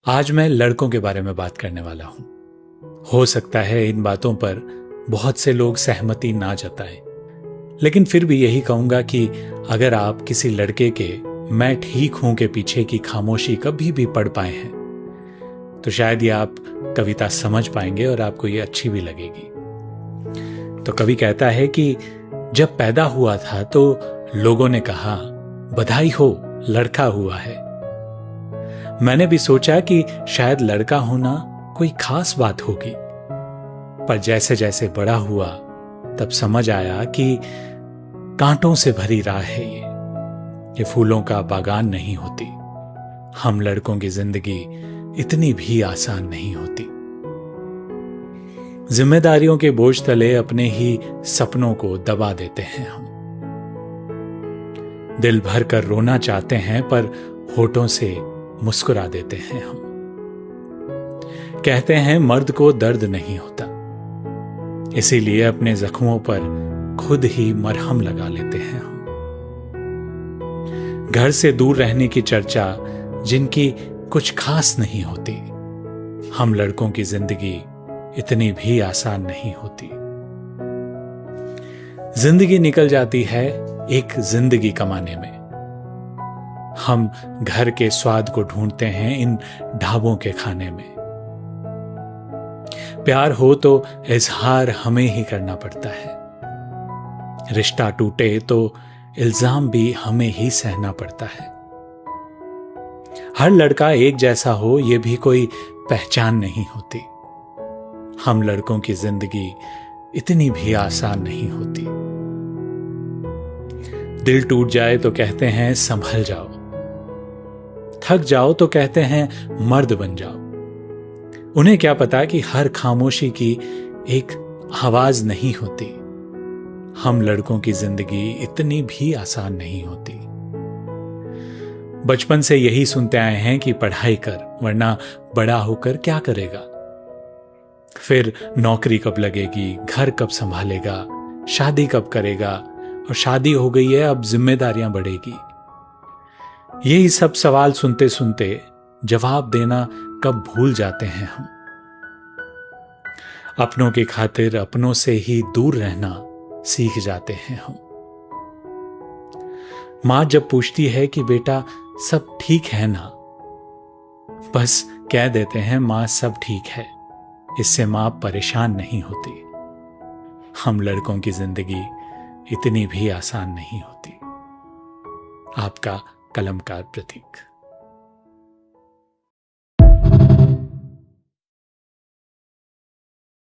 आज मैं लड़कों के बारे में बात करने वाला हूं। हो सकता है इन बातों पर बहुत से लोग सहमति ना जताएं, लेकिन फिर भी यही कहूंगा कि अगर आप किसी लड़के के मैं ठीक हूं के पीछे की खामोशी कभी भी पढ़ पाए हैं तो शायद ये आप कविता समझ पाएंगे और आपको ये अच्छी भी लगेगी। तो कवि कहता है कि जब पैदा हुआ था तो लोगों ने कहा बधाई हो, लड़का हुआ है। मैंने भी सोचा कि शायद लड़का होना कोई खास बात होगी, पर जैसे जैसे बड़ा हुआ तब समझ आया कि कांटों से भरी राह है ये फूलों का बागान नहीं होती। हम लड़कों की जिंदगी इतनी भी आसान नहीं होती। जिम्मेदारियों के बोझ तले अपने ही सपनों को दबा देते हैं हम। दिल भर कर रोना चाहते हैं पर होठों से मुस्कुरा देते हैं हम। कहते हैं मर्द को दर्द नहीं होता, इसीलिए अपने जख्मों पर खुद ही मरहम लगा लेते हैं हम। घर से दूर रहने की चर्चा जिनकी कुछ खास नहीं होती, हम लड़कों की जिंदगी इतनी भी आसान नहीं होती। जिंदगी निकल जाती है एक जिंदगी कमाने में। हम घर के स्वाद को ढूंढते हैं इन ढाबों के खाने में। प्यार हो तो इजहार हमें ही करना पड़ता है। रिश्ता टूटे तो इल्जाम भी हमें ही सहना पड़ता है। हर लड़का एक जैसा हो ये भी कोई पहचान नहीं होती। हम लड़कों की जिंदगी इतनी भी आसान नहीं होती। दिल टूट जाए तो कहते हैं संभल जाओ, थक जाओ तो कहते हैं मर्द बन जाओ। उन्हें क्या पता कि हर खामोशी की एक आवाज नहीं होती। हम लड़कों की जिंदगी इतनी भी आसान नहीं होती। बचपन से यही सुनते आए हैं कि पढ़ाई कर, वरना बड़ा होकर क्या करेगा। फिर नौकरी कब लगेगी, घर कब संभालेगा, शादी कब करेगा, और शादी हो गई है अब जिम्मेदारियां बढ़ेगी। यही सब सवाल सुनते सुनते जवाब देना कब भूल जाते हैं हम। अपनों की खातिर अपनों से ही दूर रहना सीख जाते हैं हम। मां जब पूछती है कि बेटा सब ठीक है ना, बस कह देते हैं मां सब ठीक है। इससे मां परेशान नहीं होती। हम लड़कों की जिंदगी इतनी भी आसान नहीं होती। आपका कलमकार प्रतीक।